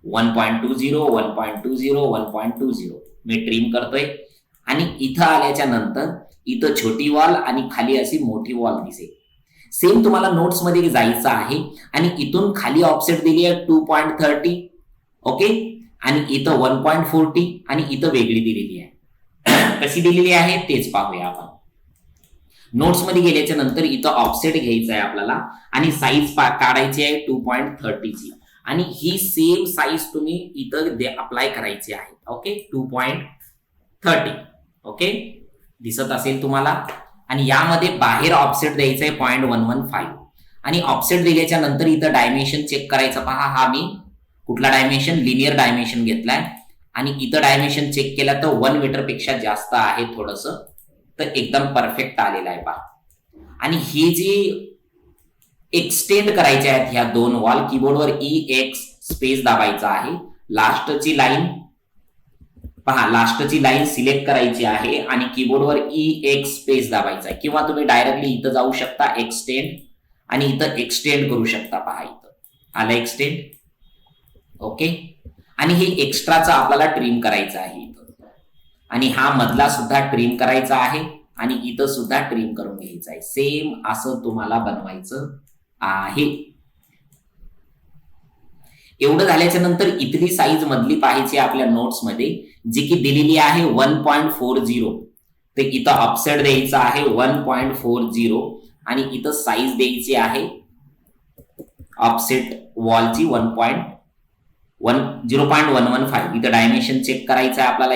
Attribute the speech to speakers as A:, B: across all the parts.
A: 1.20 1.20 1.20 मी trim करतोय आणि इथं आल्याच्या नंतर इथं छोटी वॉल आणि खाली अशी मोठी वॉल दिसेल. सेम तुम्हाला नोट्स मध्ये जायचं आहे आणि इथून खाली ऑफसेट दिली आहे 2.30. ओके, आणि इथं 1.40 आणि इथं वेगळी दिलेली आहे. कशी दिलेली आहे तेच पाहूया आपण. नोट्स मध्ये गेल्याच्या नंतर इथं ऑफसेट घ्यायचा आहे आपल्याला आणि साईज काढायची आहे 2.30 ची आणि ही सेम साईज तुम्ही इथं अप्लाय करायची आहे. ओके, 2.30. ओके, दिसत असेल तुम्हाला. आणि यामध्ये बाहेर ऑफसेट द्यायचं आहे 0.115 आणि ऑफसेट दिल्याच्या नंतर इथं डायमेन्शन चेक करायचं. पहा, हा मी कुठला डायमेन्शन, लिनियर डायमेन्शन घेतलाय आणि इथं डायमेन्शन चेक केला तर 1 मीटर पेक्षा जास्त आहे थोडस, तर एकदम परफेक्ट आलेला आहे पहा. आणि ही जी एक्सटेंड करायचे आहेत ह्या दोन वॉल, कीबोर्डवर EX स्पेस दाबायचा आहे. लास्टची लाईन पहा, लास्टची लाईन सिलेक्ट करायची आहे आणि कीबोर्डवर EX स्पेस दाबायचा आहे किंवा तुम्ही डायरेक्टली इथं जाऊ शकता एक्सटेंड आणि इथं एक्सटेंड करू शकता. पहा, इथं आलं एक्सटेंड. ओके, आणि हे एक्स्ट्राचा आपल्याला ट्रिम करायचं आहे इथं आणि हा मधला सुद्धा ट्रिम करायचा आहे आणि इथं सुद्धा ट्रिम करून घ्यायचं आहे. सेम असं तुम्हाला बनवायचं आहे. एवढं झाल्याच्या नंतर इथली साईज मधली पाहायची आपल्या नोट्स मध्ये, जी की दिलेली आहे 1.40. तर इथं ऑफसेट द्यायचं आहे 1.40 आणि इथं साईज द्यायची आहे ऑफसेट वॉलची 0.115. इथं डायमेन्शन चेक करायचं आहे आपल्याला.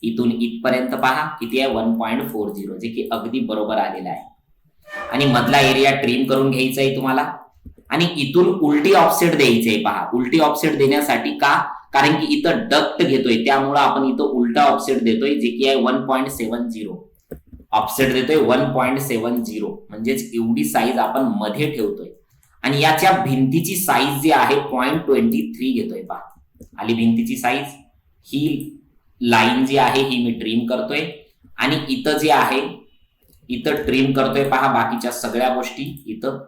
A: इथून इथपर्यंत पहा किती आहे 1.40, जे की अगदी बरोबर आलेलं आहे. आणि मधला एरिया ट्रिम करून घ्यायचा आहे तुम्हाला आणि इथून उलटी ऑफसेट द्यायची आहे. पहा, उलटी ऑफसेट देण्यासाठी का, कारण की इथं डक्ट घेतोय त्यामुळे आपण इथं उलटा ऑफसेट देतोय, जे की आहे 1.70. ऑफसेट देतोय 1.70, म्हणजेच एवढी साईज आपण मध्ये ठेवतोय. आणि याच्या भिंतीची साईज जी आहे 0.23 घेतोय. पहा, आली भिंतीची साईज. ही लाईन जी आहे ही मी ट्रिम करतोय आणि इथं जे आहे इथं ट्रिम करतोय. पहा, बाकीच्या सगळ्या गोष्टी इथं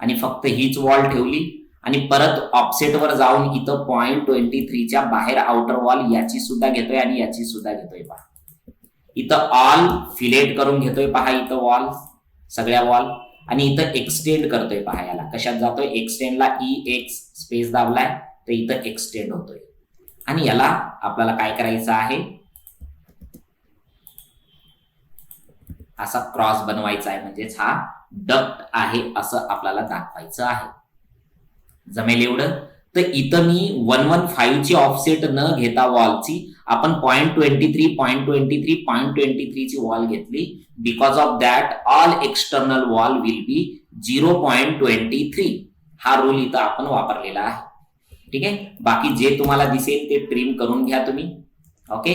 A: आणि फक्त हीच वॉल ठेवली आणि परत ऑफसेटवर जाऊन इथं 0.23च्या बाहेर आउटर वॉल याची सुद्धा घेतोय आणि याची सुद्धा घेतोय. पहा, इथं ऑल फिलेट करून घेतोय. पहा, इथं वॉल, सगळ्या वॉल आणि इथं एक्सटेंड करतोय. पहा, याला कशात जातोय, एक्सटेंडला EX स्पेस दाबलाय तर इथं एक्सटेंड होतोय. आणि याला आपल्याला काय करायचं आहे, असा क्रॉस बनवायचा आहे, म्हणजेच हा डक्ट आहे असं आपल्याला दाखवायचं आहे. जमेल एवढं. तर इथं मी 115 ची ऑफसेट न घेता वॉलची आपण 0.23 ची वॉल घेतली. Because of that all external wall will be 0.23. हा रूल इथं आपण वापरलेला आहे. ठीक आहे, बाकी जे तुम्हाला दिसेल ते ट्रिम करून घ्या तुम्ही. ओके,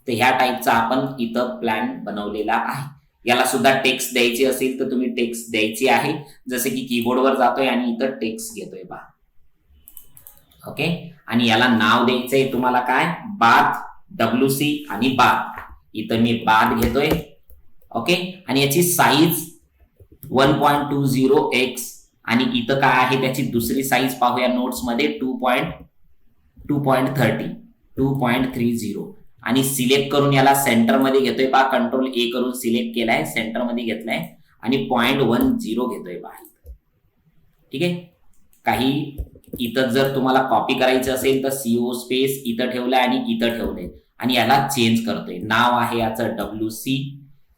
A: तर ह्या टाईपचा आपण इथं प्लॅन बनवलेला आहे. याला सुद्धा टेक्स्ट द्यायची असेल तर तुम्ही टेक्स्ट द्यायची आहे, जसे की कीबोर्डवर जातोय आणि इथं टेक्स्ट घेतोय. पहा, ओके, आणि याला नाव द्यायचंय तुम्हाला काय, बाथ, WC आणि बाथ. इथं मी बाथ घेतोय. ओके, आणि याची साईज 1.20x आणि इथं काय आहे त्याची दुसरी साईज पाहूया नोट्स मध्ये 2.30 आणि सिलेक्ट करून याला सेंटर मध्ये घेतोय. पहा, कंट्रोल A करून सिलेक्ट केलाय, सेंटर मध्ये घेतलाय आणि 0.10 घेतोय. पहा, ठीक आहे. काही इथं जर तुम्हाला कॉपी करायचं असेल तर CO स्पेस इथं ठेवलंय आणि इथं ठेवलंय आणि याला चेंज करतोय. नाव आहे याचं WC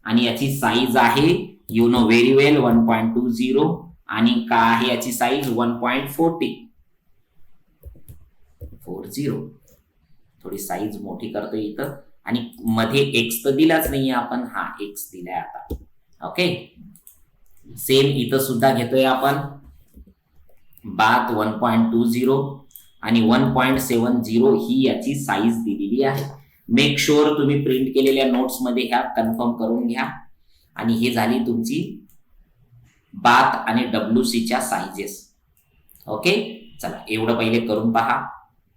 A: आणि याची साईज आहे यू नो व्हेरी वेल 1.20 आणि काय आहे याची साईज 1.40. थोडी साईज मोठी करतोय इथं आणि मध्ये एक्स तर दिलाच नाहीये आपण, हा एक्स दिलाय आता. ओके, सेम इथं सुद्धा घेतोय आपण बाथ 1.20 आणि 1.70 ही याची साईज दिलेली आहे. मेक शुअर तुम्ही प्रिंट केलेल्या नोट्स मध्ये ह्या कन्फर्म करून घ्या. आणि ही झाली तुमची बाथ आणि WC च्या साइजेस. ओके, चला एवढं पहिले करून पहा.